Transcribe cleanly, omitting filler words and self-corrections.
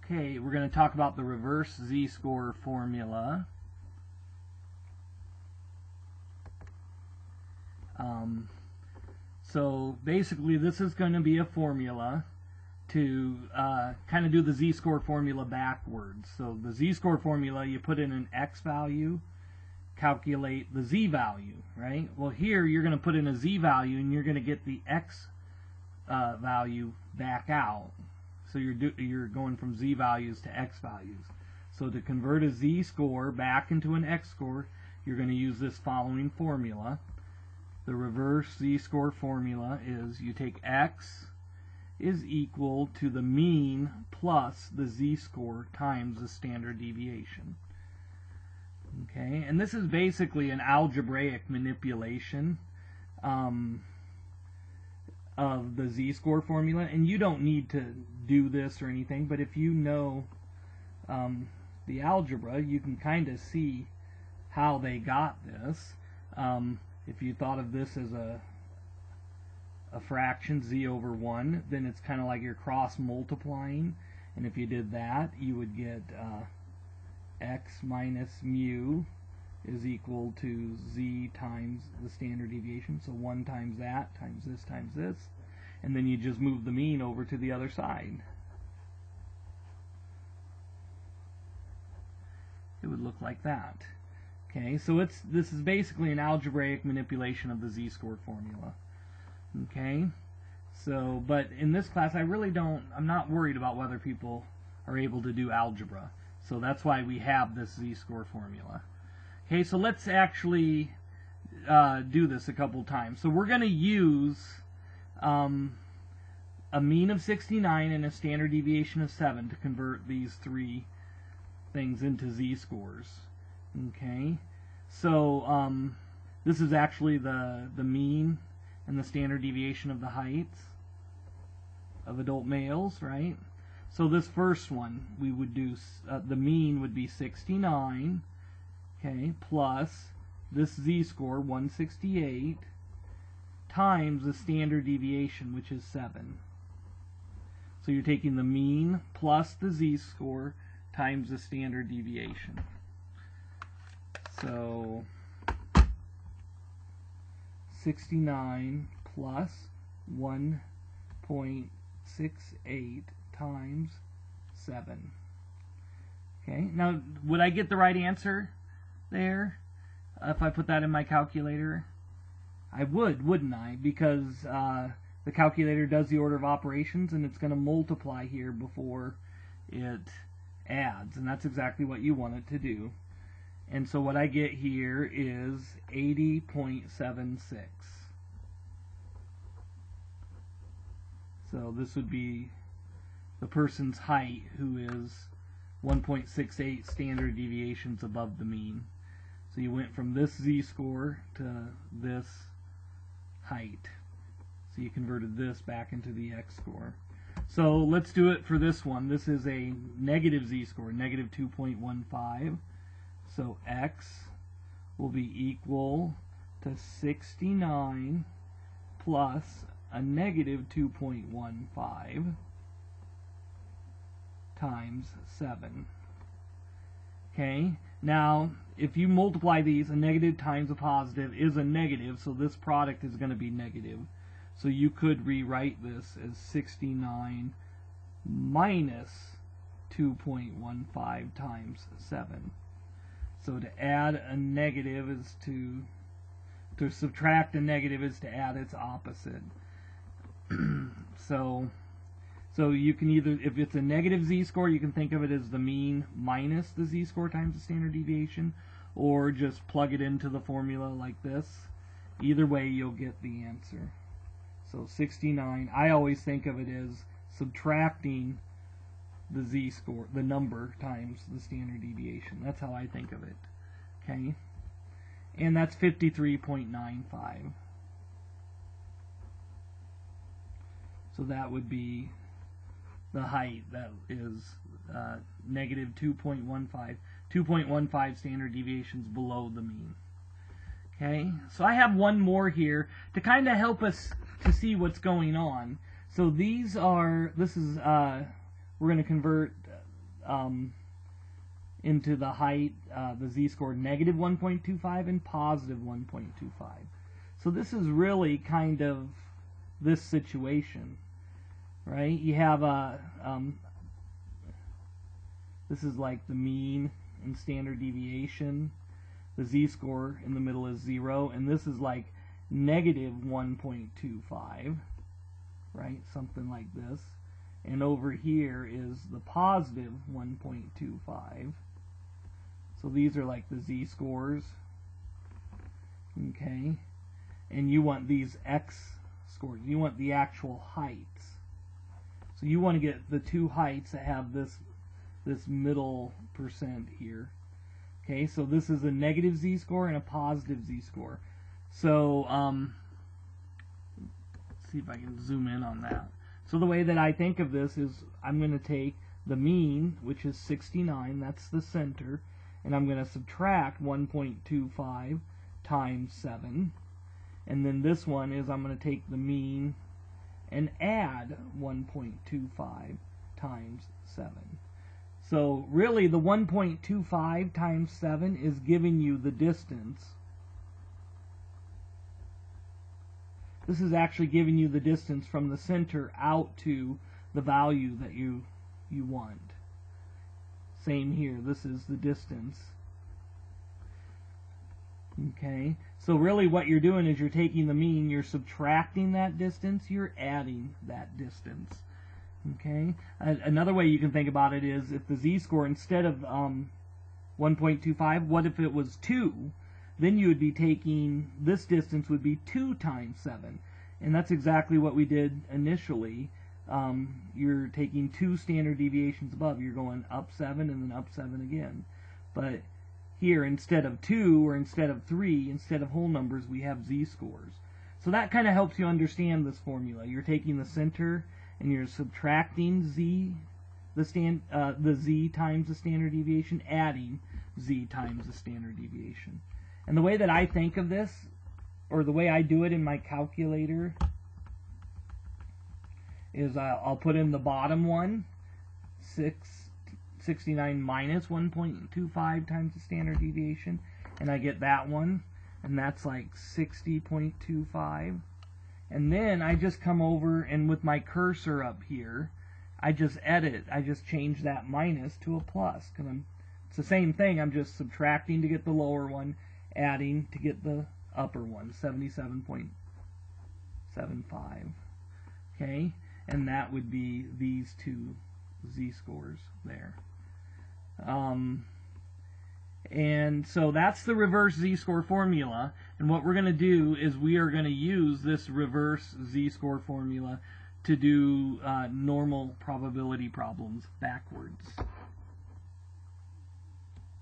Okay, we're going to talk about the reverse z-score formula. So basically this is going to be a formula to kind of do the z-score formula backwards. So the z-score formula, you put in an x value, calculate the z value, right? Well, here you're going to put in a z value and you're going to get the x value back out. So you're going from z values to x values. So to convert a z-score back into an x-score, you're going to use this following formula. The reverse z-score formula is you take x is equal to the mean plus the z-score times the standard deviation. Okay, and this is basically an algebraic manipulation of the z-score formula, and you don't need to do this or anything, but if you know the algebra, you can kind of see how they got this. If you thought of this as a fraction, z over 1, then it's kind of like you're cross multiplying, and if you did that, you would get x minus mu is equal to z times the standard deviation, so 1 times that times this, and then you just move the mean over to the other side. It would look like that. Okay, so this is basically an algebraic manipulation of the z-score formula. Okay, so but in this class I'm not worried about whether people are able to do algebra. So that's why we have this z-score formula. Okay, so let's actually do this a couple times. So we're going to use a mean of 69 and a standard deviation of 7 to convert these three things into z-scores. Okay, so this is actually the mean and the standard deviation of the heights of adult males, right? So this first one, we would do, the mean would be 69, okay, plus this z-score, 168, times the standard deviation, which is 7. So you're taking the mean plus the z-score times the standard deviation. So 69 plus 1.68 times 7. Okay, now would I get the right answer there if I put that in my calculator? I would, wouldn't I? Because the calculator does the order of operations and it's going to multiply here before it adds, and that's exactly what you want it to do. And so what I get here is 80.76. So this would be the person's height, who is 1.68 standard deviations above the mean. So you went from this z-score to this height. So you converted this back into the x-score. So let's do it for this one. This is a negative z-score, negative 2.15. So x will be equal to 69 plus a negative 2.15 times 7. Okay, now if you multiply these, a negative times a positive is a negative, so this product is going to be negative. So you could rewrite this as 69 minus 2.15 times 7. So to add a negative is to subtract a negative is to add its opposite. So you can either, if it's a negative z-score, you can think of it as the mean minus the z-score times the standard deviation, or just plug it into the formula like this. Either way, you'll get the answer. So 69, I always think of it as subtracting the z-score, the number, times the standard deviation. That's how I think of it. Okay? And that's 53.95. So that would be the height. That is negative 2.15. 2.15 standard deviations below the mean. Okay? So I have one more here to kind of help us to see what's going on. So these are, we're going to convert into the height, the z-score negative 1.25 and positive 1.25. So this is really kind of this situation, right? You have a, this is like the mean and standard deviation. The z-score in the middle is 0, and this is like negative 1.25, right? Something like this. And over here is the positive 1.25. So these are like the z-scores, okay? And you want these x-scores. You want the actual heights. So you want to get the two heights that have this middle percent here. Okay, so this is a negative z-score and a positive z-score. So, let's see if I can zoom in on that. So the way that I think of this is I'm going to take the mean, which is 69, that's the center, and I'm going to subtract 1.25 times 7. And then this one is I'm going to take the mean and add 1.25 times 7. So really the 1.25 times 7 is giving you the distance. This is actually giving you the distance from the center out to the value that you want. Same here, this is the distance. Okay, so really what you're doing is you're taking the mean, you're subtracting that distance, you're adding that distance. Okay, another way you can think about it is if the z-score instead of 1.25, what if it was 2? Then you would be taking, this distance would be 2 times 7. And that's exactly what we did initially. You're taking 2 standard deviations above. You're going up 7 and then up 7 again. But here, instead of 2 or instead of 3, instead of whole numbers, we have z-scores. So that kind of helps you understand this formula. You're taking the center and you're subtracting z, the z times the standard deviation, adding z times the standard deviation. And the way that I think of this, or the way I do it in my calculator, is I'll put in the bottom one, 69 minus 1.25 times the standard deviation, and I get that one, and that's like 60.25. And then I just come over and with my cursor up here, I just edit, I just change that minus to a plus, because it's the same thing, I'm just subtracting to get the lower one, adding to get the upper one, 77.75. Okay, and that would be these two z-scores there. And so that's the reverse z-score formula, and what we're going to do is we are going to use this reverse z-score formula to do normal probability problems backwards.